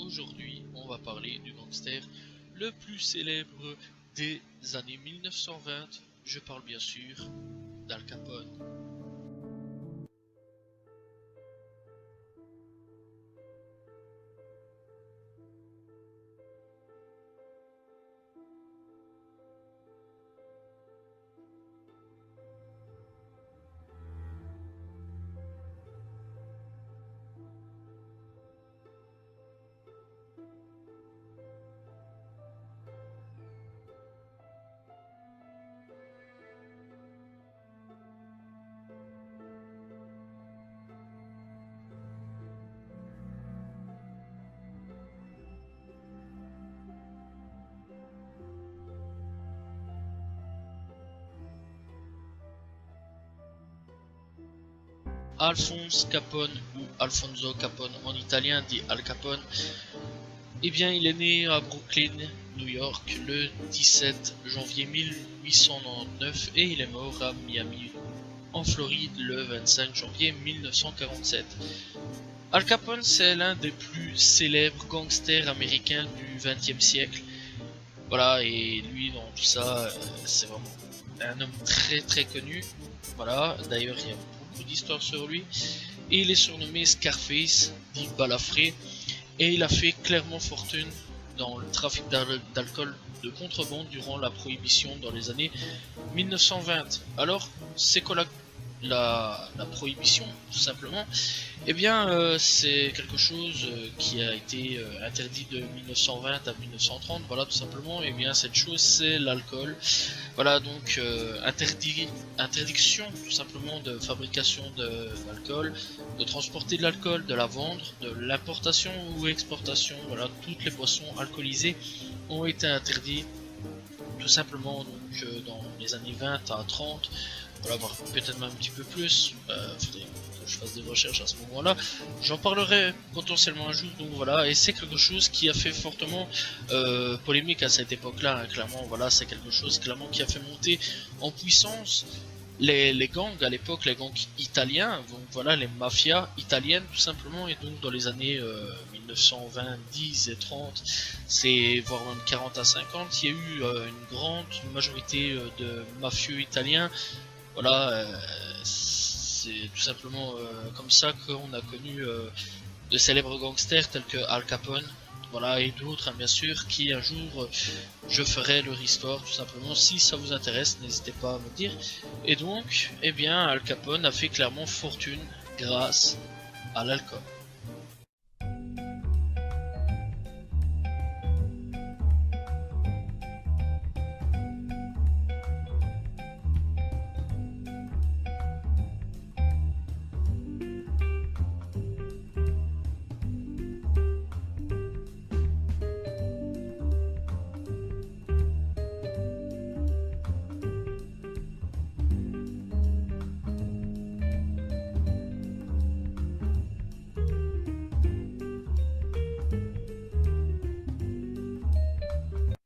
aujourd'hui, on va parler du gangster le plus célèbre des années 1920. Je parle bien sûr d'Al Capone. Alphonse Capone ou Alfonso Capone en italien dit Al Capone, eh bien il est né à Brooklyn, New York le 17 janvier 1899 et il est mort à Miami en Floride le 25 janvier 1947. Al Capone c'est l'un des plus célèbres gangsters américains du XXe siècle. Voilà, et lui dans tout ça, c'est vraiment un homme très connu. Voilà, d'ailleurs il y a beaucoup d'histoires sur lui. Et il est surnommé Scarface, dit Balafré, et il a fait clairement fortune dans le trafic d'alcool de contrebande durant la prohibition dans les années 1920. Alors, c'est quoi la prohibition, tout simplement? Eh bien, c'est quelque chose qui a été interdit de 1920 à 1930, voilà, tout simplement. Eh bien, cette chose, c'est l'alcool. Voilà, donc, interdiction, tout simplement, de fabrication d'alcool, de transporter de l'alcool, de la vendre, de l'importation ou exportation. Voilà, toutes les boissons alcoolisées ont été interdites, tout simplement, donc, dans les années 20 à 30. Voilà, peut-être même un petit peu plus. Faudrait que je fasse des recherches à ce moment-là. J'en parlerai potentiellement un jour. Donc voilà, et c'est quelque chose qui a fait fortement polémique à cette époque-là. Hein, clairement, voilà, c'est quelque chose clairement qui a fait monter en puissance les gangs à l'époque, les gangs italiens. Donc voilà, les mafias italiennes tout simplement. Et donc dans les années 1920, 10 et 30, c'est voire même 40 à 50, il y a eu une grande majorité de mafieux italiens. Voilà, c'est tout simplement comme ça qu'on a connu de célèbres gangsters tels que Al Capone, voilà, et d'autres, hein, bien sûr, qui un jour je ferai leur histoire, tout simplement. Si ça vous intéresse, n'hésitez pas à me dire. Et donc, eh bien, Al Capone a fait clairement fortune grâce à l'alcool.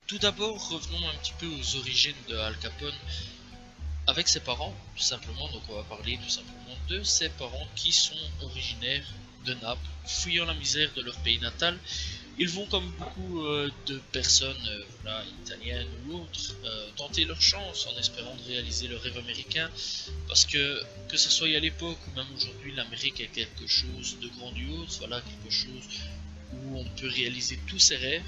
Tout d'abord, revenons un petit peu aux origines de Al Capone avec ses parents, tout simplement. Donc on va parler tout simplement de ses parents qui sont originaires de Naples, fuyant la misère de leur pays natal. Ils vont, comme beaucoup de personnes voilà, italiennes ou autres, tenter leur chance en espérant de réaliser le rêve américain, parce que ce soit à l'époque ou même aujourd'hui, l'Amérique est quelque chose de grandiose, voilà, quelque chose où on peut réaliser tous ses rêves,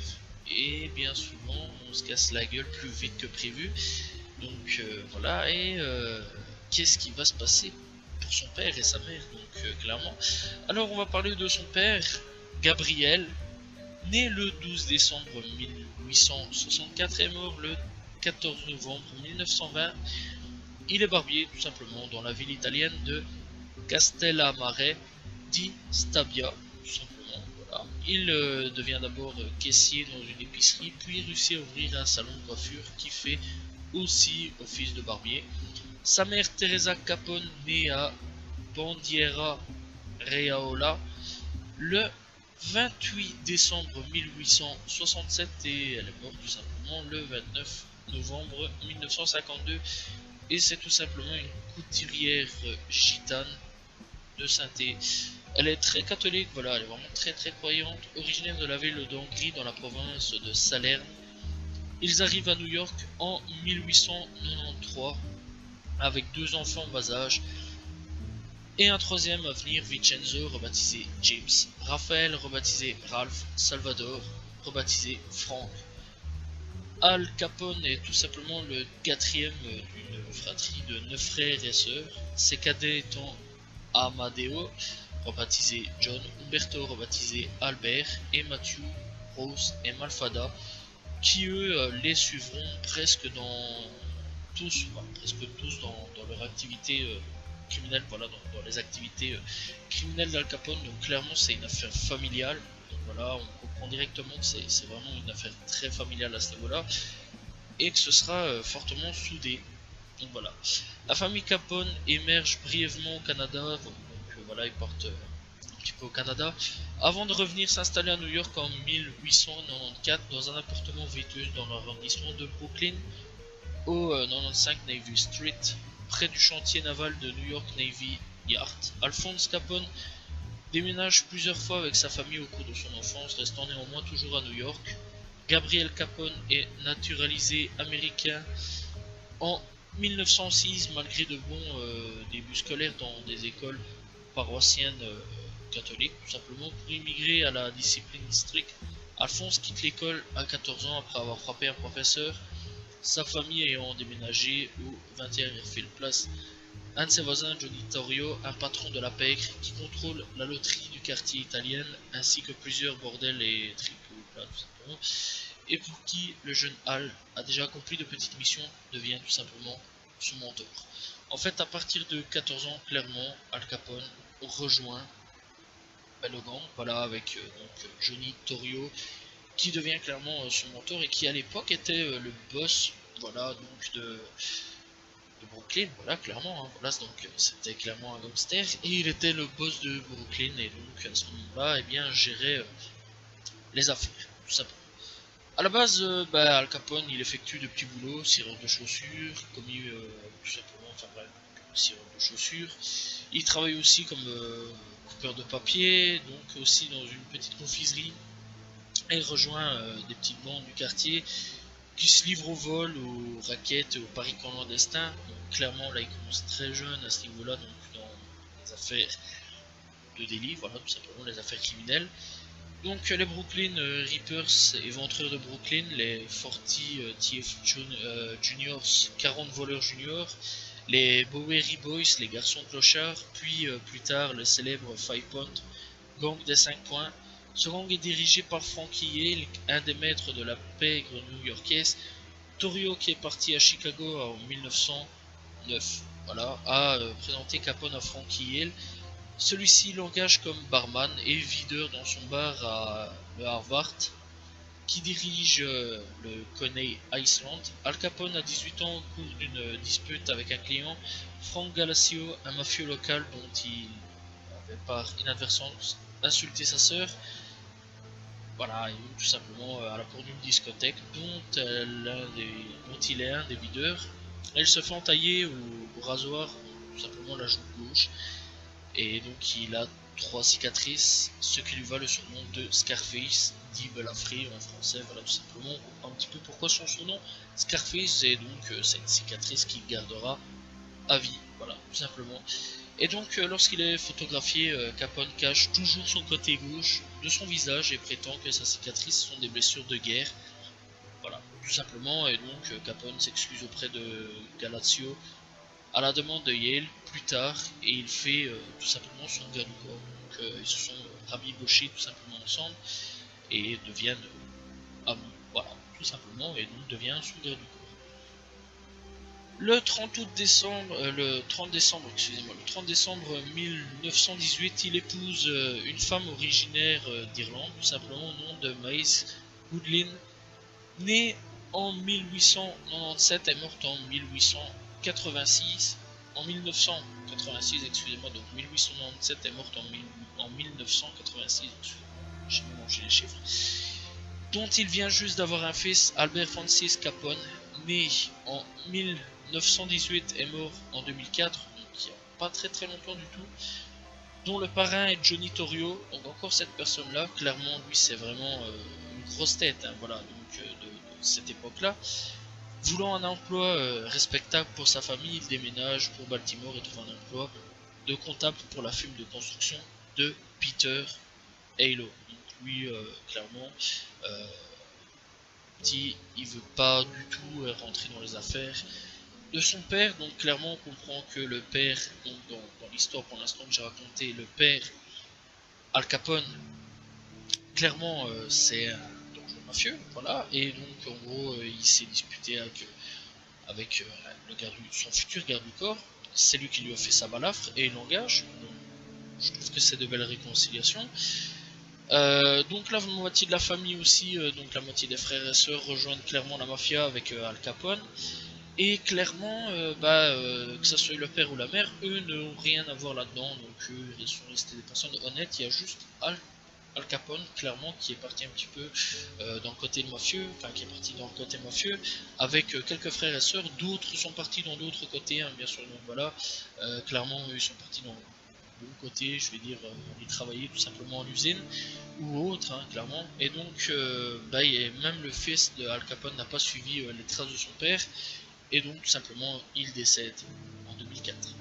et bien souvent on se casse la gueule plus vite que prévu. Donc voilà, et qu'est-ce qui va se passer pour son père et sa mère, donc clairement. Alors on va parler de son père, Gabriel, né le 12 décembre 1864 et mort le 14 novembre 1920. Il est barbier, tout simplement, dans la ville italienne de Castellammare di Stabia, tout simplement. Voilà. Il devient d'abord caissier dans une épicerie, puis réussit à ouvrir un salon de coiffure qui fait aussi office de barbier. Sa mère Teresa Capone, née à Bandiera Reaola le 28 décembre 1867 et elle est morte tout simplement le 29 novembre 1952, et c'est tout simplement une couturière gitane de Sainté. Elle est très catholique, voilà, elle est vraiment très croyante, originaire de la ville d'Hongrie dans la province de Salerne. Ils arrivent à New York en 1893 avec 2 enfants en bas âge et un troisième à venir, Vincenzo, rebaptisé James, Raphaël, rebaptisé Ralph, Salvador, rebaptisé Frank. Al Capone est tout simplement le quatrième d'une fratrie de 9 frères et sœurs, ses cadets étant Amadeo, rebaptisé John, Umberto, rebaptisé Albert, et Matthew, Rose et Malfada, qui eux les suivront presque tous dans leur activité criminelle, voilà, dans les activités criminelles d'Al Capone. Donc clairement c'est une affaire familiale. Donc voilà, on comprend directement que c'est vraiment une affaire très familiale à ce niveau-là, et que ce sera fortement soudé. Donc voilà, la famille Capone émerge brièvement au Canada, donc voilà, ils partent un petit peu au Canada, avant de revenir s'installer à New York en 1894 dans un appartement vétuste dans l'arrondissement de Brooklyn, au 95 Navy Street, près du chantier naval de New York Navy Yard. Alphonse Capone déménage plusieurs fois avec sa famille au cours de son enfance, restant néanmoins toujours à New York. Gabriel Capone est naturalisé américain en 1906, malgré de bons débuts scolaires dans des écoles paroissiennes catholiques, tout simplement. Pour immigrer à la discipline stricte, Alphonse quitte l'école à 14 ans après avoir frappé un professeur, sa famille ayant déménagé au 21 Airfield Place. Un de ses voisins, Johnny Torrio, un patron de la pègre qui contrôle la loterie du quartier italien, ainsi que plusieurs bordels et tripots, tout simplement, et pour qui le jeune Al a déjà accompli de petites missions, devient tout simplement son mentor. En fait, à partir de 14 ans, clairement, Al Capone rejoint le gang, voilà, avec donc Johnny Torrio, qui devient clairement son mentor et qui à l'époque était le boss, voilà, donc de Brooklyn, voilà, clairement, hein, voilà, donc c'était clairement un gangster et il était le boss de Brooklyn, et donc à ce moment-là, eh bien, gérait les affaires, tout simplement. À la base, Al Capone, il effectue de petits boulots, cireur de chaussures, commis tout simplement, enfin bref, cireur de chaussures. Il travaille aussi comme coupeur de papier, donc aussi dans une petite confiserie. Et il rejoint des petites bandes du quartier qui se livrent au vol, aux raquettes, aux paris clandestins. Donc clairement, là, il commence très jeune à ce niveau-là, donc dans les affaires de délit, voilà, tout simplement les affaires criminelles. Donc les Brooklyn Reapers, éventreurs de Brooklyn, les 40 TF Juniors, 40 voleurs juniors, les Bowery Boys, les garçons clochards, puis plus tard le célèbre Five Point, gang des 5 points. Ce gang est dirigé par Frankie Yale, un des maîtres de la pègre new-yorkaise. Torrio, qui est parti à Chicago en 1909, voilà, a présenté Capone à Frankie Yale. Celui-ci l'engage comme barman et videur dans son bar à le Harvard, qui dirige le Coney Island. Al Capone a 18 ans au cours d'une dispute avec un client, Frank Galasio, un mafieux local dont il avait par inadvertance insulté sa sœur. Voilà, et tout simplement à la cour d'une discothèque dont il est un des videurs. Elle se fait entailler au rasoir, tout simplement la joue gauche, et donc il a 3 cicatrices, ce qui lui va le surnom de Scarface, dit Balafré en français. Voilà, tout simplement, on comprend un petit peu pourquoi son surnom Scarface, et donc cette cicatrice qu'il gardera à vie, voilà, tout simplement. Et donc lorsqu'il est photographié, Capone cache toujours son côté gauche de son visage et prétend que sa cicatrice sont des blessures de guerre, voilà, tout simplement. Et donc Capone s'excuse auprès de Galasio à la demande de Yale plus tard, et il fait tout simplement son garde du corps. Donc ils se sont rabibochés tout simplement ensemble et deviennent amis, voilà, tout simplement, et donc devient son garde du corps. Le 30 décembre, le 30 décembre 1918, il épouse une femme originaire d'Irlande, tout simplement au nom de Maïs Goodlin, née en 1897 et morte en 1886. En 1986, excusez-moi, donc 1897 est morte en 1986, j'ai mélangé les chiffres, dont il vient juste d'avoir un fils, Albert Francis Capone, né en 1918 et mort en 2004, donc il n'y a pas très longtemps du tout. dont le parrain est Johnny Torrio. Donc encore cette personne-là, clairement, lui, c'est vraiment une grosse tête, hein, voilà, donc de cette époque-là. Voulant un emploi respectable pour sa famille, il déménage pour Baltimore et trouve un emploi de comptable pour la firme de construction de Peter Halo. Donc lui, clairement, euh, il veut pas du tout rentrer dans les affaires de son père. Donc clairement, on comprend que le père, donc dans l'histoire pour l'instant que j'ai raconté, le père Al Capone, clairement, c'est un dangereux mafieux, voilà. Et donc en gros, il s'est disputé avec son futur garde du corps. C'est lui qui lui a fait sa balafre et il l'engage. Je trouve que c'est de belles réconciliations. Donc la moitié de la famille aussi, donc la moitié des frères et sœurs rejoignent clairement la mafia avec Al Capone. Et clairement, que ce soit le père ou la mère, eux n'ont rien à voir là-dedans. Donc eux, ils sont restés des personnes honnêtes. Il y a juste Al Capone, clairement, qui est parti un petit peu dans le côté mafieux, enfin qui est parti dans le côté mafieux, avec quelques frères et sœurs. D'autres sont partis dans d'autres côtés, hein, bien sûr. Donc voilà, clairement, eux, ils sont partis dans bon côté, je vais dire, aller travailler tout simplement en usine ou autre, hein, clairement. Et donc, même le fils de Al Capone n'a pas suivi les traces de son père, et donc tout simplement, il décède en 2004.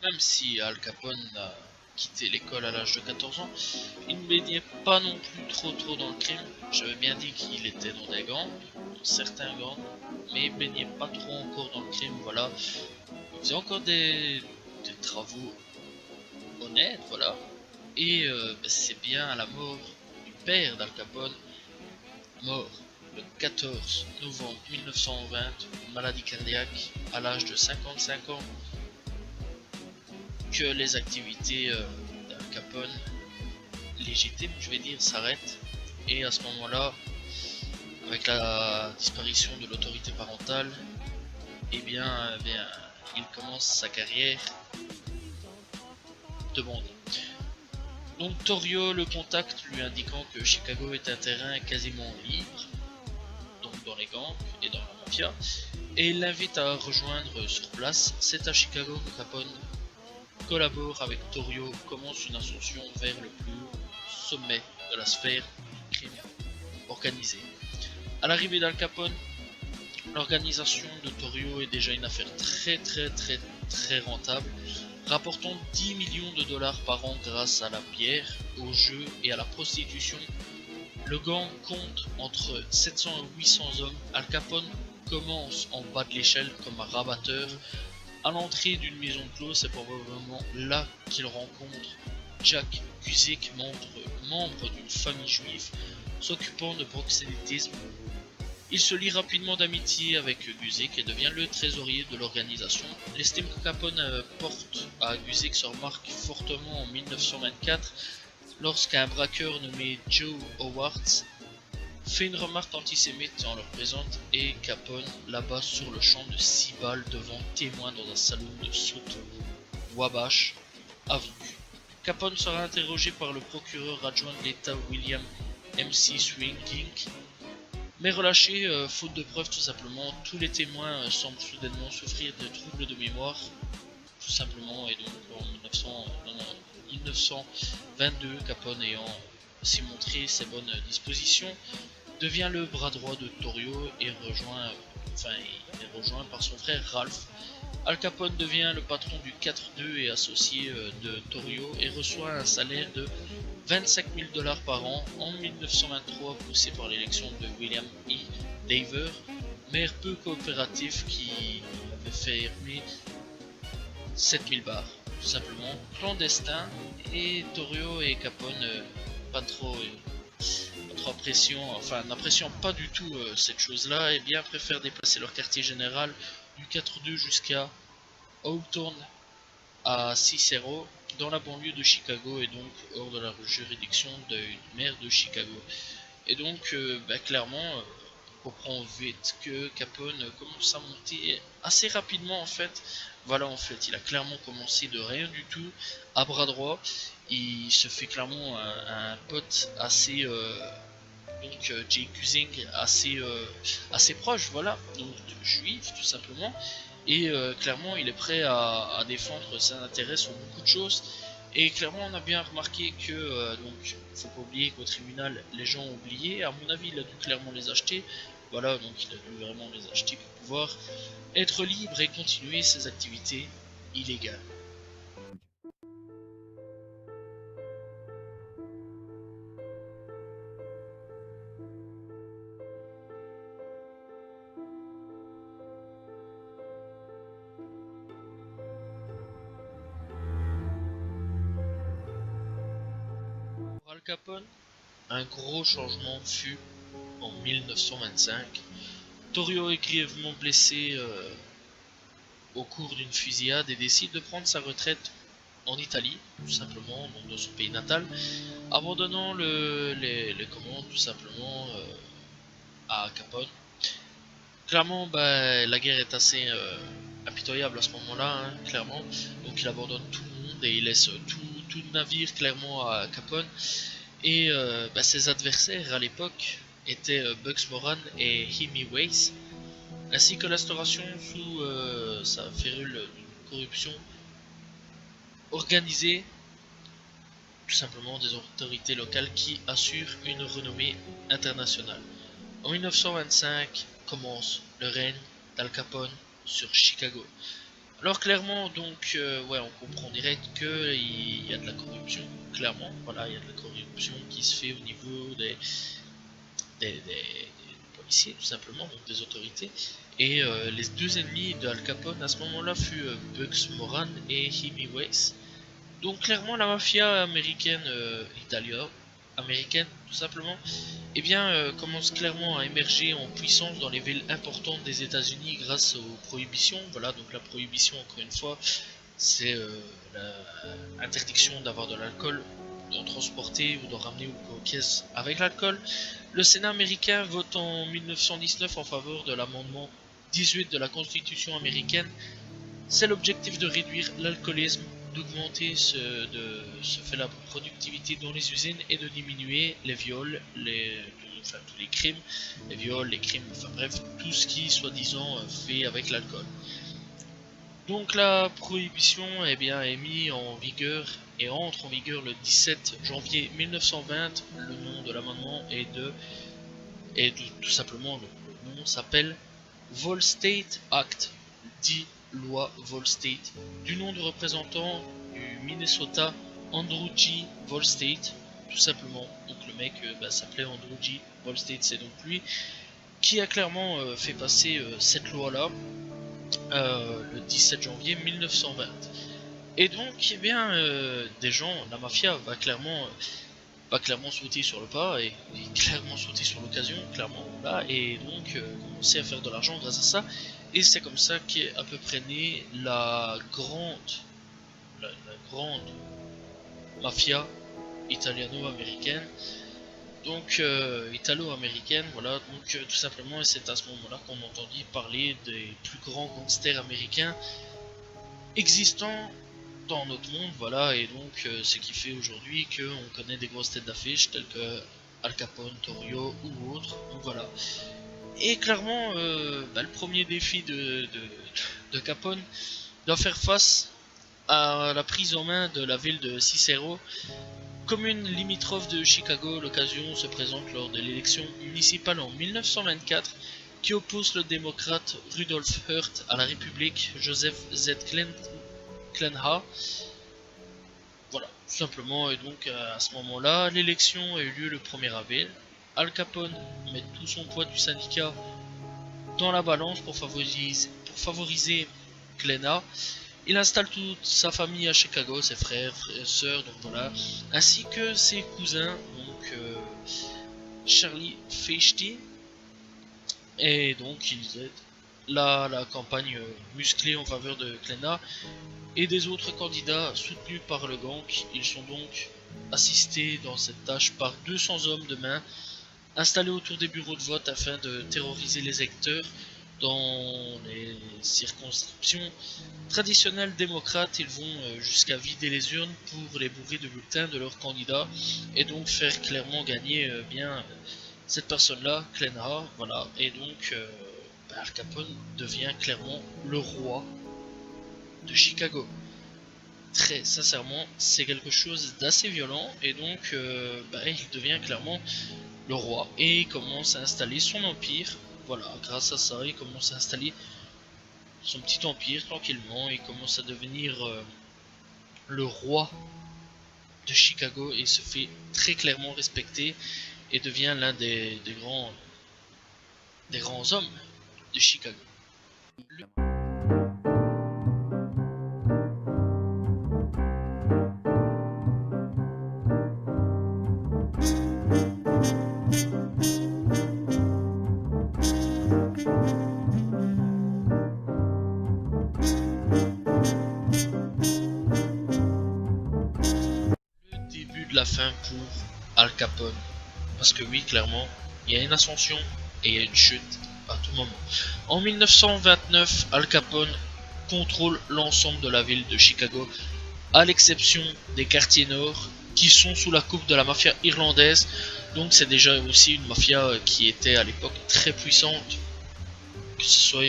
Même si Al Capone a quitté l'école à l'âge de 14 ans, il ne baignait pas non plus trop dans le crime. J'avais bien dit qu'il était dans des gangs, dans certains gangs, mais il baignait pas trop encore dans le crime, voilà. Il faisait encore des travaux honnêtes, voilà. Et c'est bien à la mort du père d'Al Capone, mort le 14 novembre 1920, maladie cardiaque, à l'âge de 55 ans, que les activités d'Al Capone légitimes, je vais dire, s'arrêtent. Et à ce moment-là, avec la disparition de l'autorité parentale, il commence sa carrière de bandit. Donc Torrio le contacte, lui indiquant que Chicago est un terrain quasiment libre, donc dans les gangs et dans la mafia, et il l'invite à rejoindre sur place. C'est à Chicago que Capone collabore avec Torrio, commence une ascension vers le plus haut sommet de la sphère du crime organisé. À l'arrivée d'Al Capone, l'organisation de Torrio est déjà une affaire très rentable, rapportant 10 millions de dollars par an grâce à la bière, aux jeux et à la prostitution. Le gang compte entre 700 et 800 hommes. Al Capone commence en bas de l'échelle comme un rabatteur. À l'entrée d'une maison close, c'est probablement là qu'il rencontre Jack Guzik, membre d'une famille juive s'occupant de proxénétisme. Il se lie rapidement d'amitié avec Guzik et devient le trésorier de l'organisation. L'estime que Capone porte à Guzik se remarque fortement en 1924 lorsqu'un braqueur nommé Joe Howard fait une remarque antisémite en leur présente et Capone l'abat sur le champ de 6 balles devant témoins dans un salon de South Wabash avoue. Capone sera interrogé par le procureur adjoint de l'État William M.C. Swinging, mais relâché faute de preuves tout simplement. Tous les témoins semblent soudainement souffrir de troubles de mémoire, tout simplement, et donc en 1922, Capone ayant aussi montré ses bonnes dispositions, devient le bras droit de Torrio et est rejoint par son frère Ralph. Al Capone devient le patron du 4-2 et associé de Torrio et reçoit un salaire de 25 000 dollars par an. En 1923, poussé par l'élection de William E. Daver, maire peu coopératif qui avait fait ermer 7000 bars, tout simplement, clandestin, et Torrio et Capone pas trop n'appréciant pas du tout cette chose-là, et bien préfèrent déplacer leur quartier général du 4-2 jusqu'à Hawthorne à Cicero, dans la banlieue de Chicago, et donc hors de la juridiction du maire de Chicago. Et donc, clairement, comprend vite que Capone commence à monter assez rapidement en fait. Voilà, en fait, il a clairement commencé de rien du tout, à bras droit. Il se fait clairement un pote assez donc Jay Cushing assez proche, voilà, donc juif tout simplement, et clairement il est prêt à défendre ses intérêts sur beaucoup de choses. Et clairement on a bien remarqué que donc faut pas oublier qu'au tribunal les gens ont oublié, à mon avis il a dû clairement les acheter, voilà, donc il a dû vraiment les acheter pour pouvoir être libre et continuer ses activités illégales. Pour Al Capone, un gros changement fut en 1925. Torrio est grièvement blessé au cours d'une fusillade et décide de prendre sa retraite en Italie, tout simplement, donc dans son pays natal, abandonnant les commandes tout simplement à Capone. Clairement, bah, la guerre est assez impitoyable à ce moment-là, hein, clairement, donc il abandonne tout le monde et il laisse tout le navire clairement à Capone. Et bah, ses adversaires à l'époque étaient Bugs Moran et Hemingways, ainsi que l'instauration sous sa férule d'une corruption organisée, tout simplement des autorités locales qui assurent une renommée internationale. En 1925 commence le règne d'Al Capone sur Chicago. Alors clairement, donc, ouais, on comprend direct qu'il y a de la corruption, clairement, voilà, il y a de la corruption qui se fait au niveau des policiers, tout simplement, donc des autorités. Et les deux ennemis de Al Capone à ce moment-là furent Bugs Moran et Hemingways. Donc clairement, la mafia américaine, américaine, tout simplement, eh bien, commence clairement à émerger en puissance dans les villes importantes des États-Unis grâce aux prohibitions. Voilà, donc la prohibition, encore une fois, c'est l'interdiction d'avoir de l'alcool, d'en transporter ou d'en ramener aux caisses avec l'alcool. Le Sénat américain vote en 1919 en faveur de l'amendement 18 de la Constitution américaine. C'est l'objectif de réduire l'alcoolisme, d'augmenter ce fait la productivité dans les usines et de diminuer les viols, enfin, tous les crimes, les viols, les crimes, enfin bref, tout ce qui soi-disant fait avec l'alcool. Donc la prohibition eh bien, est mise en vigueur et entre en vigueur le 17 janvier 1920. Le nom de l'amendement est tout simplement, le nom s'appelle Volstead Act, dit loi Volstead, du nom du représentant du Minnesota Andrew G. Volstead, tout simplement. Donc le mec bah, s'appelait Andrew G. Volstead, c'est donc lui qui a clairement fait passer cette loi-là le 17 janvier 1920. Et donc, eh bien, des gens, la mafia va clairement sauter sur le pas et clairement sauter sur l'occasion, clairement là, et donc commencer à faire de l'argent grâce à ça. Et c'est comme ça qu'est à peu près née la grande mafia italiano-américaine. Donc italo-américaine, voilà, donc tout simplement, et c'est à ce moment-là qu'on entendit parler des plus grands gangsters américains existants dans notre monde, voilà, et donc ce qui fait aujourd'hui qu'on connaît des grosses têtes d'affiche telles que Al Capone, Torrio ou autres, donc voilà. Et clairement, bah, le premier défi de Capone doit faire face à la prise en main de la ville de Cicero, commune limitrophe de Chicago. L'occasion se présente lors de l'élection municipale en 1924 qui oppose le démocrate Rudolf Hurt à la République Joseph Z. Clenha. Voilà, tout simplement, et donc à ce moment-là, l'élection a eu lieu le 1er avril. Al Capone met tout son poids du syndicat dans la balance pour favoriser Clenha. Il installe toute sa famille à Chicago, ses frères, sœurs, donc voilà, ainsi que ses cousins, donc Charlie Feinstein, et donc ils aident la campagne musclée en faveur de Clenha et des autres candidats soutenus par le gang. Ils sont donc assistés dans cette tâche par 200 hommes de main installés autour des bureaux de vote afin de terroriser les électeurs. Dans les circonscriptions traditionnelles démocrates, ils vont jusqu'à vider les urnes pour les bourrer de bulletins de leurs candidats et donc faire clairement gagner cette personne-là, Clenha, voilà. Et donc Al Capone devient clairement le roi de Chicago. Très sincèrement, c'est quelque chose d'assez violent et donc il devient clairement le roi et commence à installer son empire. Voilà, grâce à ça, il commence à installer son petit empire tranquillement. Il commence à devenir le roi de Chicago et se fait très clairement respecter et devient l'un des grands hommes de Chicago. Le début de la fin pour Al Capone. Parce que oui, clairement, il y a une ascension et il y a une chute à tout moment. En 1929, Al Capone contrôle l'ensemble de la ville de Chicago, à l'exception des quartiers nord qui sont sous la coupe de la mafia irlandaise. Donc c'est déjà aussi une mafia qui était à l'époque très puissante, que ce soit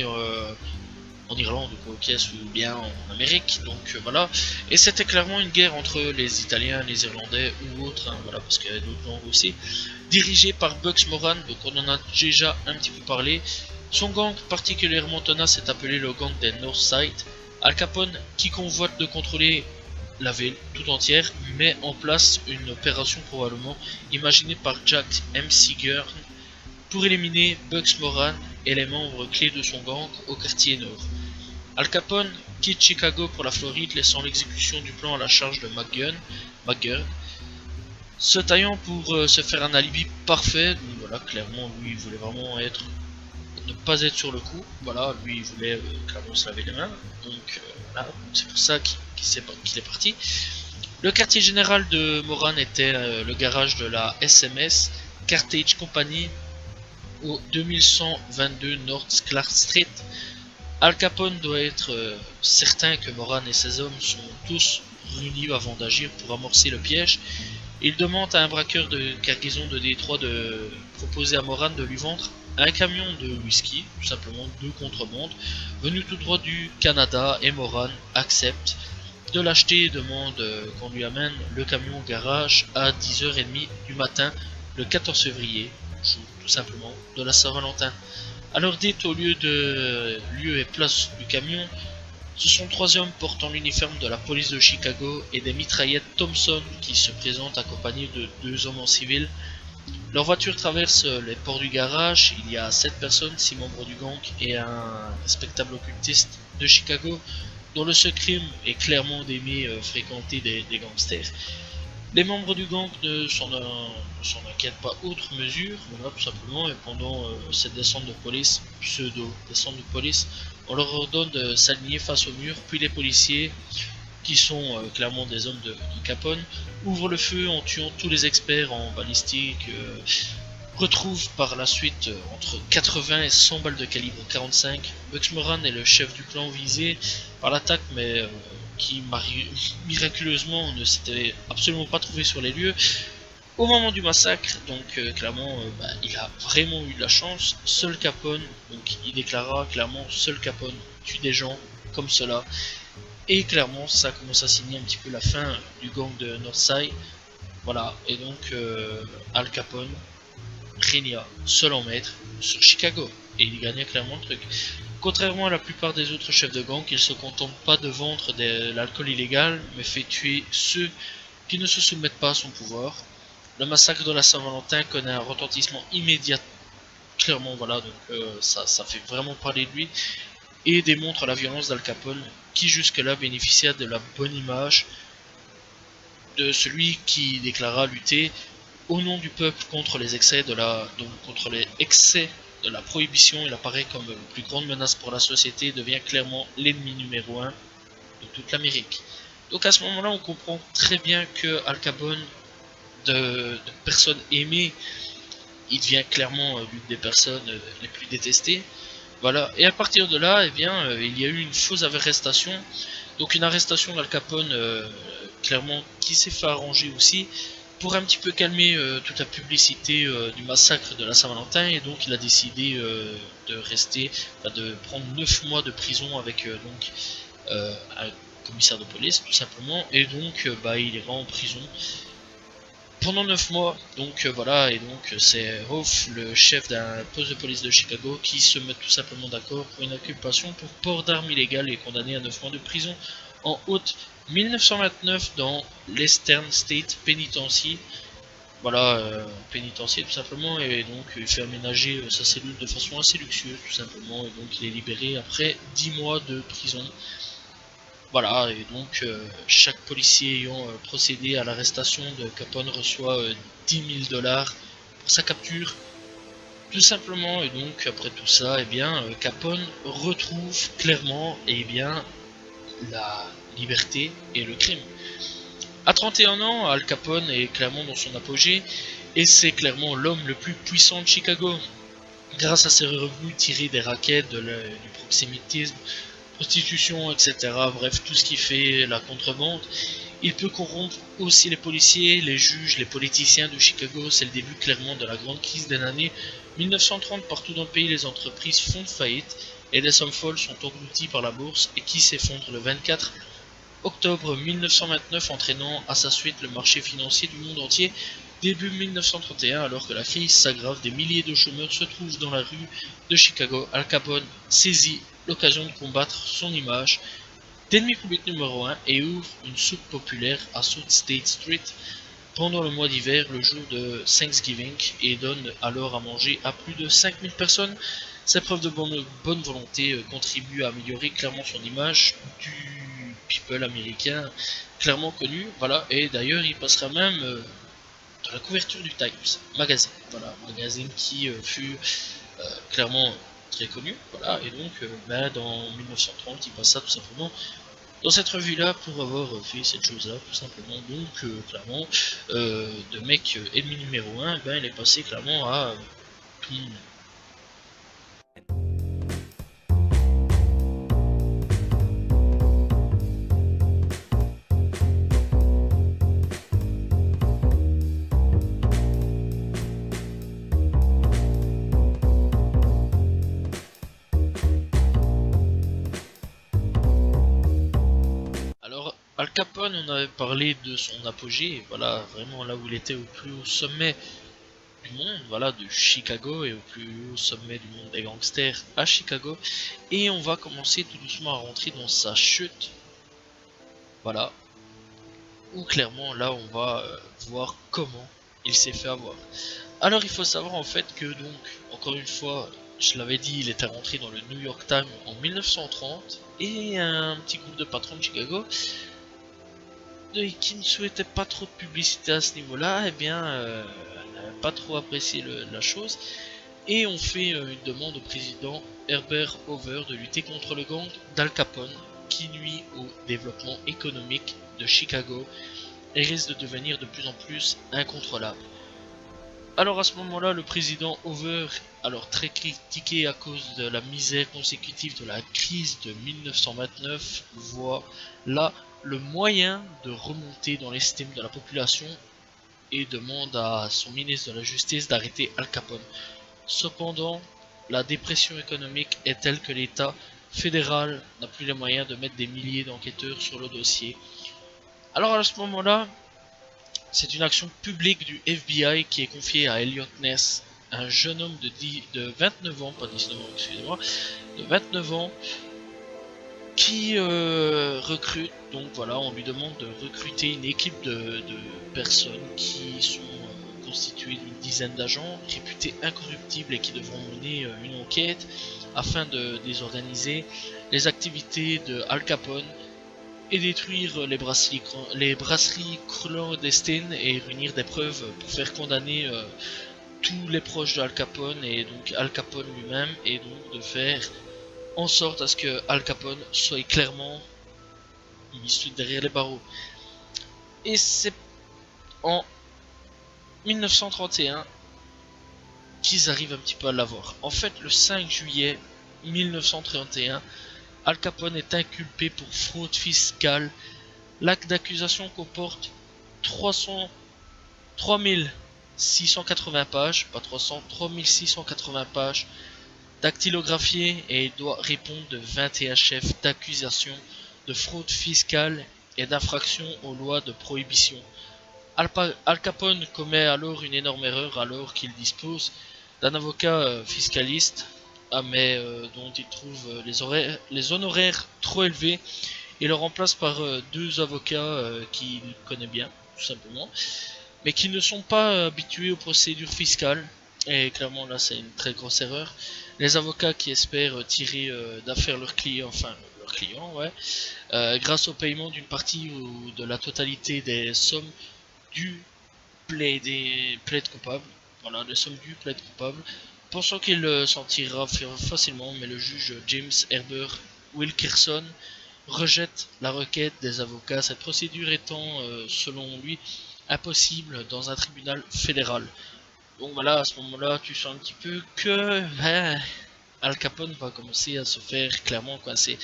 en Irlande ou aux pièces ou bien en Amérique. Donc voilà. Et c'était clairement une guerre entre les Italiens, les Irlandais ou autres, hein, voilà, parce qu'il y avait d'autres langues aussi. Dirigé par Bugs Moran, donc on en a déjà un petit peu parlé. Son gang particulièrement tenace est appelé le gang des North Side. Al Capone, qui convoite de contrôler la ville tout entière, met en place une opération probablement imaginée par Jack M. Seeger pour éliminer Bugs Moran et les membres clés de son gang au quartier nord. Al Capone quitte Chicago pour la Floride, laissant l'exécution du plan à la charge de McGurn, se taillant pour se faire un alibi parfait. Donc voilà, clairement, lui, il voulait vraiment ne pas être sur le coup. Voilà, lui, il voulait clairement se laver les mains. Donc voilà, c'est pour ça qu'il est parti. Le quartier général de Moran était le garage de la SMS Cartage Company au 2122 North Clark Street. Al Capone doit être certain que Moran et ses hommes sont tous réunis avant d'agir pour amorcer le piège. Il demande à un braqueur de cargaison de Détroit de proposer à Moran de lui vendre un camion de whisky, tout simplement de contrebande, venu tout droit du Canada, et Moran accepte de l'acheter et demande qu'on lui amène le camion au garage à 10h30 du matin le 14 février, jour tout simplement de la Saint-Valentin. À l'heure dite, au lieu de lieu et place du camion, ce sont 3 hommes portant l'uniforme de la police de Chicago et des mitraillettes Thompson qui se présentent accompagnés de 2 hommes en civil. Leur voiture traverse les ports du garage. Il y a 7 personnes, 6 membres du gang et un respectable occultiste de Chicago dont le seul crime est clairement d'aimer fréquenter des gangsters. Les membres du gang ne s'en inquiètent pas outre mesure, voilà, tout simplement, et pendant cette descente de police, pseudo-descente de police, on leur ordonne de s'aligner face au mur, puis les policiers, qui sont clairement des hommes de Capone, ouvrent le feu en tuant tous les experts en balistique, retrouvent par la suite entre 80 et 100 balles de calibre 45. Bugs Moran est le chef du clan visé par l'attaque, mais qui miraculeusement ne s'était absolument pas trouvé sur les lieux au moment du massacre. Donc clairement il a vraiment eu de la chance. Seul Capone, donc il déclara clairement seul Capone tue des gens comme cela, et clairement ça commence à signer un petit peu la fin du gang de Northside. Voilà, et donc Al Capone régna seul en maître sur Chicago, et il gagna clairement le truc. Contrairement à la plupart des autres chefs de gang, il ne se contente pas de vendre de l'alcool illégal, mais fait tuer ceux qui ne se soumettent pas à son pouvoir. Le massacre de la Saint-Valentin connaît un retentissement immédiat, clairement, voilà, donc ça fait vraiment parler de lui, et démontre la violence d'Al Capone, qui jusque-là bénéficia de la bonne image de celui qui déclara lutter au nom du peuple contre les excès de la prohibition. Il apparaît comme la plus grande menace pour la société et devient clairement l'ennemi numéro 1 de toute l'Amérique. Donc à ce moment-là, on comprend très bien que Al Capone, de personne aimée il devient clairement l'une des personnes les plus détestées. Voilà, et à partir de là, eh bien, il y a eu une fausse arrestation. Donc une arrestation d'Al Capone, clairement, qui s'est fait arranger aussi, pour un petit peu calmer toute la publicité du massacre de la Saint-Valentin, et donc il a décidé de rester, de prendre 9 mois de prison avec un commissaire de police, tout simplement, et donc il ira en prison pendant 9 mois, donc voilà, et donc c'est Hoff, le chef d'un poste de police de Chicago, qui se met tout simplement d'accord pour une inculpation pour port d'armes illégales et condamné à 9 mois de prison en août 1929 dans l'Eastern State Penitentiary. Voilà, pénitencier tout simplement, et donc il fait aménager sa cellule de façon assez luxueuse tout simplement, et donc il est libéré après 10 mois de prison. Voilà, et donc chaque policier ayant procédé à l'arrestation de Capone reçoit 10 000 dollars pour sa capture, tout simplement. Et donc après tout ça, eh bien, Capone retrouve clairement la liberté et le crime. À 31 ans, Al Capone est clairement dans son apogée, et c'est clairement l'homme le plus puissant de Chicago. Grâce à ses revenus tirés des rackets, du proxénétisme, prostitution, etc. Bref, tout ce qui fait la contrebande. Il peut corrompre aussi les policiers, les juges, les politiciens de Chicago. C'est le début clairement de la grande crise des années 1930. Partout dans le pays, les entreprises font faillite et les sommes folles sont englouties par la bourse, et qui s'effondre le 24 octobre 1929, entraînant à sa suite le marché financier du monde entier. Début 1931, alors que la crise s'aggrave, des milliers de chômeurs se trouvent dans la rue de Chicago. Al Capone saisit l'occasion de combattre son image d'ennemi public numéro 1 et ouvre une soupe populaire à South State Street pendant le mois d'hiver, le jour de Thanksgiving, et donne alors à manger à plus de 5000 personnes. Ces preuves de bonne volonté contribuent à améliorer clairement son image du people américain clairement connu. Voilà, et d'ailleurs il passera même dans la couverture du Times Magazine. Voilà, magazine qui fut clairement très connu. Voilà, et donc dans 1930 il passa tout simplement dans cette revue là pour avoir fait cette chose là tout simplement. Donc clairement de mec ennemi numéro 1, il est passé clairement à tout le monde. Alors Al Capone, on avait parlé de son apogée, voilà, vraiment là où il était au plus haut sommet du monde, voilà, de Chicago, et au plus haut sommet du monde des gangsters à Chicago. Et on va commencer tout doucement à rentrer dans sa chute, voilà, où clairement là on va voir comment il s'est fait avoir. Alors il faut savoir en fait que, donc, encore une fois, je l'avais dit, il était rentré dans le New York Times en 1930, et un petit groupe de patrons de Chicago qui ne souhaitait pas trop de publicité à ce niveau-là, n'avait pas trop apprécié la chose, et on fait une demande au président Herbert Hoover de lutter contre le gang d'Al Capone, qui nuit au développement économique de Chicago et risque de devenir de plus en plus incontrôlable. Alors à ce moment-là, le président Hoover, alors très critiqué à cause de la misère consécutive de la crise de 1929, voit là le moyen de remonter dans l'estime de la population, et demande à son ministre de la Justice d'arrêter Al Capone. Cependant, la dépression économique est telle que l'État fédéral n'a plus les moyens de mettre des milliers d'enquêteurs sur le dossier. Alors à ce moment-là, c'est une action publique du FBI qui est confiée à Elliot Ness, un jeune homme de 29 ans, pas 19 ans, excusez-moi, de 29 ans, qui recrute. Donc voilà, on lui demande de recruter une équipe de personnes qui sont constituées d'une dizaine d'agents réputés incorruptibles, et qui devront mener une enquête afin de désorganiser les activités de Al Capone et détruire les brasseries clandestines, et réunir des preuves pour faire condamner tous les proches de Al Capone, et donc Al Capone lui-même, et donc de faire en sorte à ce que Al Capone soit clairement mis derrière les barreaux. Et c'est en 1931 qu'ils arrivent un petit peu à l'avoir. En fait, le 5 juillet 1931, Al Capone est inculpé pour fraude fiscale. L'acte d'accusation comporte 3680 pages, pas 300, 3680 pages dactylographiées, et il doit répondre de 21 chefs d'accusation de fraude fiscale et d'infraction aux lois de prohibition. Al Capone commet alors une énorme erreur alors qu'il dispose d'un avocat fiscaliste, mais dont il trouve les honoraires trop élevés, et le remplace par deux avocats qu'il connaît bien, tout simplement, mais qui ne sont pas habitués aux procédures fiscales. Et clairement là c'est une très grosse erreur. Les avocats qui espèrent tirer d'affaire leurs clients, ouais, grâce au paiement d'une partie ou de la totalité des sommes dues des plaides coupables, voilà, des sommes dues plaides coupables, pensant qu'il s'en tirera facilement, mais le juge James Herbert Wilkerson rejette la requête des avocats, cette procédure étant, selon lui, impossible dans un tribunal fédéral. Donc voilà, à ce moment-là, tu sens un petit peu que Al Capone va commencer à se faire clairement coincer.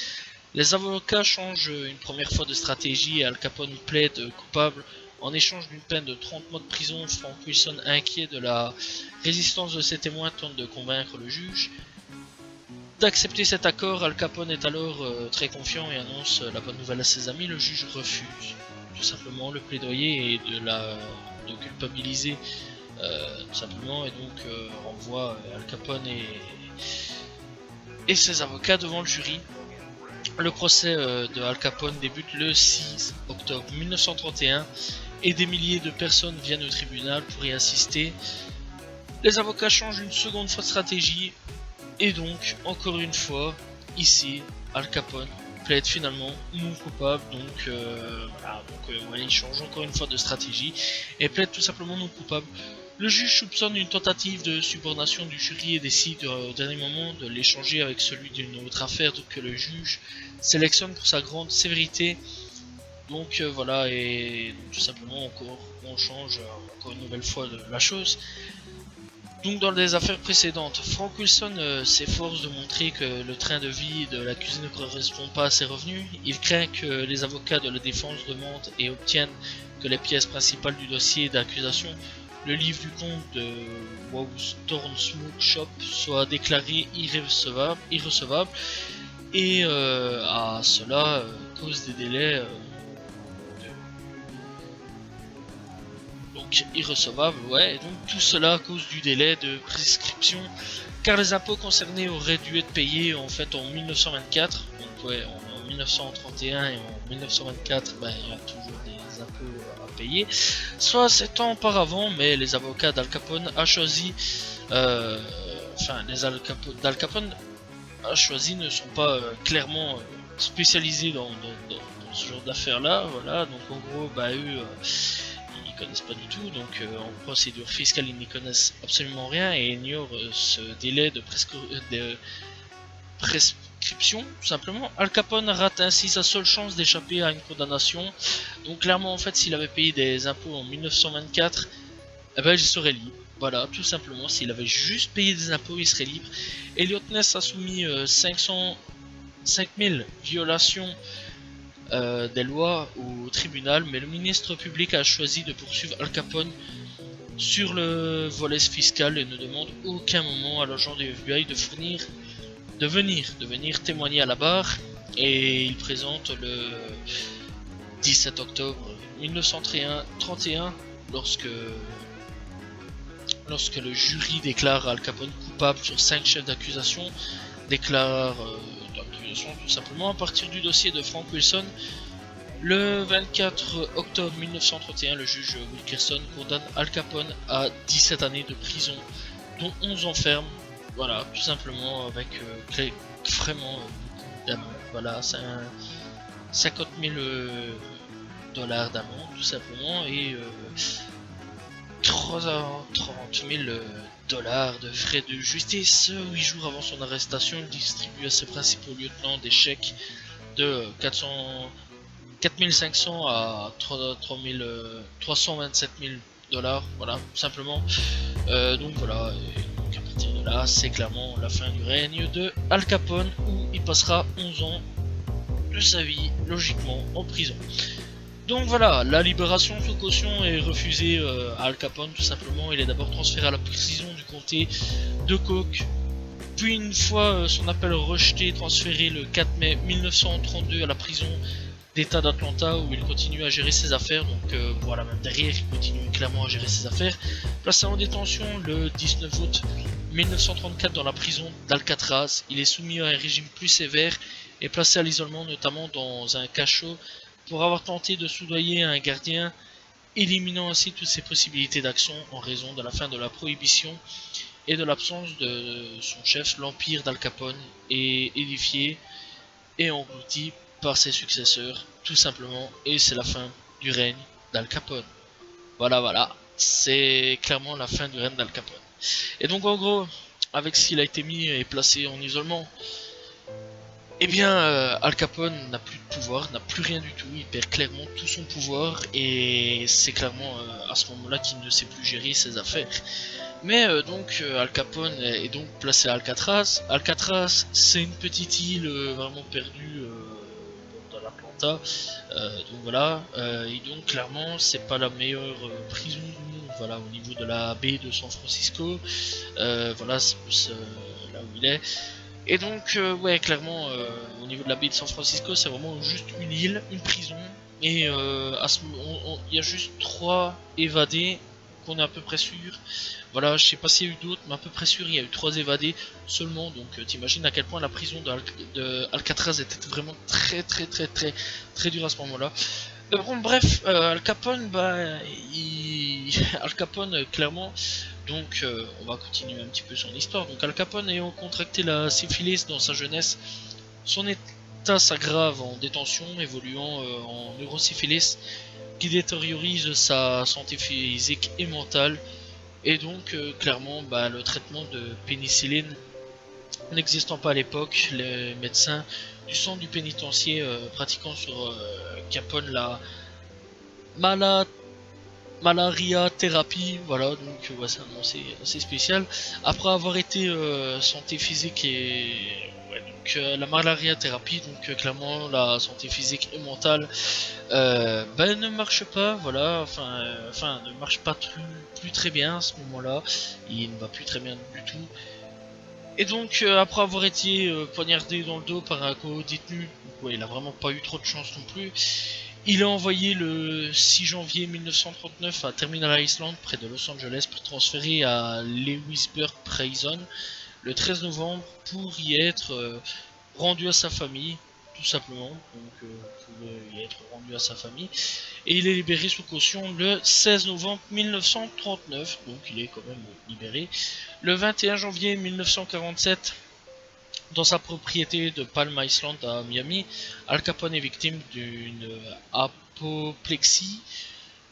Les avocats changent une première fois de stratégie et Al Capone plaide coupable en échange d'une peine de 30 mois de prison. Frank Wilson, inquiet de la résistance de ses témoins, tente de convaincre le juge d'accepter cet accord. Al Capone est alors très confiant et annonce la bonne nouvelle à ses amis. Le juge refuse tout simplement le plaidoyer et de culpabiliser tout simplement, et donc renvoie Al Capone et ses avocats devant le jury. Le procès de Al Capone débute le 6 octobre 1931 et des milliers de personnes viennent au tribunal pour y assister. Les avocats changent une seconde fois de stratégie et donc, encore une fois, ici, Al Capone plaide finalement non coupable. Donc, il change encore une fois de stratégie et plaide tout simplement non coupable. Le juge soupçonne une tentative de subornation du jury et décide au dernier moment de l'échanger avec celui d'une autre affaire que le juge sélectionne pour sa grande sévérité. Donc voilà, et tout simplement on change encore une nouvelle fois la chose. Donc dans les affaires précédentes, Frank Wilson s'efforce de montrer que le train de vie de l'accusé ne correspond pas à ses revenus. Il craint que les avocats de la défense demandent et obtiennent que les pièces principales du dossier d'accusation, le livre du compte de Wow's Torn Smoke Shop, soit déclaré irrecevable, et à cela cause des délais donc irrecevable, ouais, et donc tout cela à cause du délai de prescription, car les impôts concernés auraient dû être payés en fait en 1924, donc ouais, en 1931 et en 1924, il y a toujours des impôts à payer, soit 7 ans auparavant, mais les avocats d'Al Capone a choisi, d'Al Capone a choisi ne sont pas clairement spécialisés dans ce genre d'affaires là, voilà, donc en gros, eux, ils connaissent pas du tout, donc en procédure fiscale ils n'y connaissent absolument rien et ignorent ce délai de prescription, tout simplement. Al Capone rate ainsi sa seule chance d'échapper à une condamnation. Donc clairement en fait s'il avait payé des impôts en 1924, il serait libre. Voilà, tout simplement, s'il avait juste payé des impôts, il serait libre. Elliot Ness a soumis 5000 violations des lois au tribunal, mais le ministre public a choisi de poursuivre Al Capone sur le volet fiscal et ne demande aucun moment à l'agent du FBI de venir témoigner à la barre. Et il présente le 17 octobre 1931 lorsque le jury déclare Al Capone coupable sur 5 chefs d'accusation, déclare tout simplement à partir du dossier de Frank Wilson. Le 24 octobre 1931, le juge Wilkerson condamne Al Capone à 17 années de prison, dont 11 ans ferme. Voilà, tout simplement avec vraiment beaucoup d'amende. Voilà, c'est un 50 000 dollars d'amende, tout simplement, et 30 000 dollars de frais de justice. 8 jours avant son arrestation, il distribue à ses principaux lieutenants des chèques de 4500 à 327 000 dollars, voilà, tout simplement. Donc voilà, et donc partir de là, c'est clairement la fin du règne de Al Capone, où il passera 11 ans de sa vie, logiquement, en prison. Donc voilà, la libération sous caution est refusée à Al Capone, tout simplement. Il est d'abord transféré à la prison du comté de Coke, puis une fois son appel rejeté, transféré le 4 mai 1932 à la prison d'État d'Atlanta, où il continue à gérer ses affaires. Donc voilà, même derrière, il continue clairement à gérer ses affaires. Placé en détention le 19 août 1934 dans la prison d'Alcatraz, il est soumis à un régime plus sévère et placé à l'isolement, notamment dans un cachot, pour avoir tenté de soudoyer un gardien, éliminant ainsi toutes ses possibilités d'action en raison de la fin de la prohibition et de l'absence de son chef. L'empire d'Al Capone est édifié et englouti par ses successeurs, tout simplement, et c'est la fin du règne d'Al Capone. Voilà, c'est clairement la fin du règne d'Al Capone. Et donc en gros, avec ce qu'il a été mis et placé en isolement, eh bien Al Capone n'a plus de pouvoir, n'a plus rien du tout, il perd clairement tout son pouvoir, et c'est clairement à ce moment-là qu'il ne sait plus gérer ses affaires. Mais donc Al Capone est donc placé à Alcatraz. Alcatraz, c'est une petite île vraiment perdue dans l'Atlanta. Donc voilà, et donc clairement c'est pas la meilleure prison du monde, voilà, au niveau de la baie de San Francisco. Voilà, c'est plus là où il est. Et donc ouais, clairement au niveau de la baie de San Francisco, c'est vraiment juste une île, une prison. Et il y a juste 3 évadés qu'on est à peu près sûr. Voilà, je sais pas s'il y a eu d'autres, mais à peu près sûr, il y a eu 3 évadés seulement. Donc t'imagines à quel point la prison d'Alcatraz était vraiment très dure à ce moment-là. Bon, bref, Al Capone, Al Capone, clairement, donc on va continuer un petit peu son histoire. Donc Al Capone ayant contracté la syphilis dans sa jeunesse, son état s'aggrave en détention, évoluant en neurosyphilis, qui détériorise sa santé physique et mentale. Et donc clairement le traitement de pénicilline n'existant pas à l'époque, les médecins du centre du pénitencier pratiquant sur Capone la malaria thérapie, voilà, donc c'est un nom assez spécial. Après avoir été santé physique et la malaria thérapie, donc clairement la santé physique et mentale ne marche pas, voilà, enfin ne marche pas plus très bien à ce moment-là, il ne va plus très bien du tout. Et donc après avoir été poignardé dans le dos par un co-détenu, ouais, il a vraiment pas eu trop de chance non plus. Il est envoyé le 6 janvier 1939 à Terminal Island près de Los Angeles pour transférer à Lewisburg Prison le 13 novembre pour y être rendu à sa famille, tout simplement. Donc pour y être rendu à sa famille. Et il est libéré sous caution le 16 novembre 1939, donc il est quand même libéré. Le 21 janvier 1947, dans sa propriété de Palm Island à Miami, Al Capone est victime d'une apoplexie.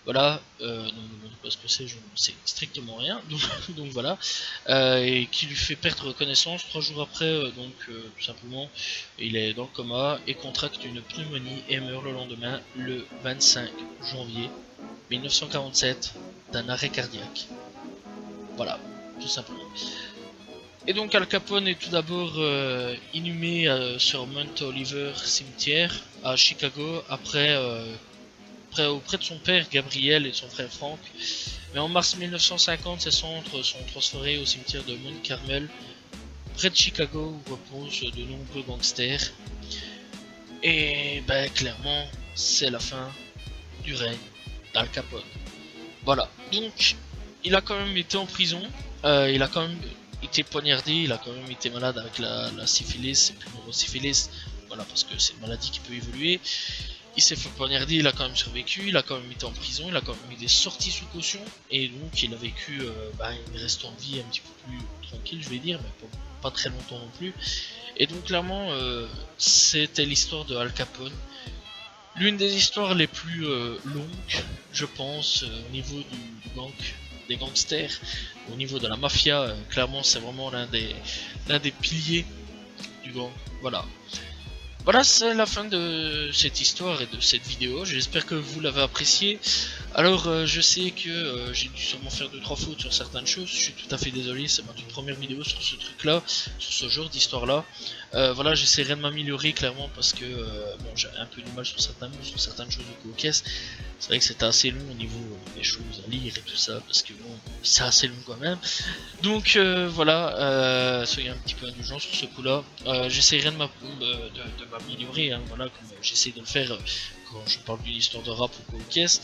Voilà, ne me demandez pas ce que c'est, je ne sais strictement rien. Donc voilà, et qui lui fait perdre connaissance 3 jours après. Tout simplement, il est dans le coma et contracte une pneumonie et meurt le lendemain, le 25 janvier 1947, d'un arrêt cardiaque. Voilà, tout simplement. Et donc Al Capone est tout d'abord inhumé sur Mount Oliver cimetière à Chicago, après auprès de son père Gabriel et de son frère Frank. Mais en mars 1950, ses cendres sont transférées au cimetière de Mount Carmel, près de Chicago, où reposent de nombreux gangsters. Et clairement, c'est la fin du règne d'Al Capone. Voilà, donc il a quand même été en prison, il a quand même été poignardé, il a quand même été malade avec la syphilis et puis neurosyphilis, voilà, parce que c'est une maladie qui peut évoluer. Il s'est fait poignarder, il a quand même survécu, il a quand même été en prison, il a quand même eu des sorties sous caution, et donc il a vécu une restant de vie un petit peu plus tranquille, je vais dire, mais pas très longtemps non plus. Et donc clairement, c'était l'histoire de Al Capone, l'une des histoires les plus longues, je pense, au niveau du gang, des gangsters, au niveau de la mafia. Clairement, c'est vraiment l'un des piliers du gang. Voilà, c'est la fin de cette histoire et de cette vidéo. J'espère que vous l'avez apprécié. Alors, je sais que j'ai dû sûrement faire 2-3 fautes sur certaines choses, je suis tout à fait désolé, c'est ma toute première vidéo sur ce truc là, sur ce genre d'histoire là. Voilà, j'essaierai de m'améliorer clairement parce que bon, j'ai un peu du mal sur certains mots, sur certaines choses de co-caisse. C'est vrai que c'était assez long au niveau des choses à lire et tout ça, parce que bon, c'est assez long quand même. Donc voilà, soyez un petit peu indulgents sur ce coup là. J'essaierai de m'améliorer, hein, voilà, comme j'essaie de le faire quand je parle d'une histoire de rap ou co-caisse.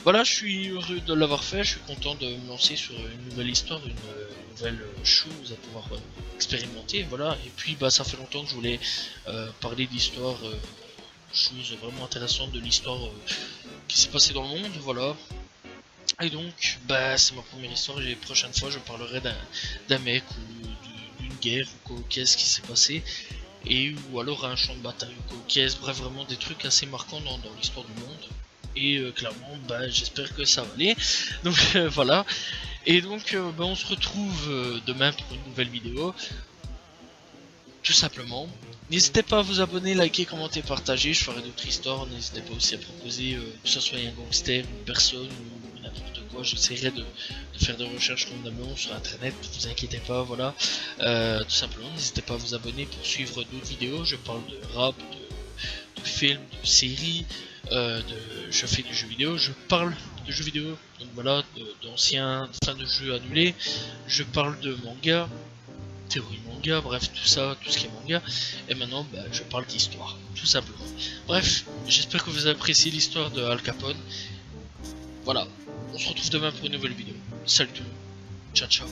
Voilà, je suis heureux de l'avoir fait, je suis content de me lancer sur une nouvelle histoire, une nouvelle chose à pouvoir expérimenter, voilà. Et puis bah ça fait longtemps que je voulais parler d'histoire, chose vraiment intéressante de l'histoire qui s'est passée dans le monde, voilà. Et donc bah c'est ma première histoire et les prochaines fois je parlerai d'un mec ou d'une guerre ou qu'est-ce qui s'est passé. Et ou alors un champ de bataille ou qu'est-ce, bref vraiment des trucs assez marquants dans l'histoire du monde. Et clairement bah j'espère que ça va aller. Donc voilà. Et donc bah, on se retrouve demain pour une nouvelle vidéo. Tout simplement. N'hésitez pas à vous abonner, liker, commenter, partager. Je ferai d'autres histoires. N'hésitez pas aussi à proposer que ce soit un gangster, une personne ou n'importe quoi. J'essaierai de faire des recherches random sur internet. Ne vous inquiétez pas, voilà. Tout simplement, n'hésitez pas à vous abonner pour suivre d'autres vidéos. Je parle de rap, de films, de séries. Je fais du jeu vidéo, je parle de jeux vidéo, donc voilà, d'anciens fins de jeux annulés, je parle de manga, théorie manga, bref tout ça, tout ce qui est manga, et maintenant bah, je parle d'histoire, tout simplement. Bref, j'espère que vous appréciez l'histoire de Al Capone, voilà, on se retrouve demain pour une nouvelle vidéo, salut tout le monde, ciao ciao.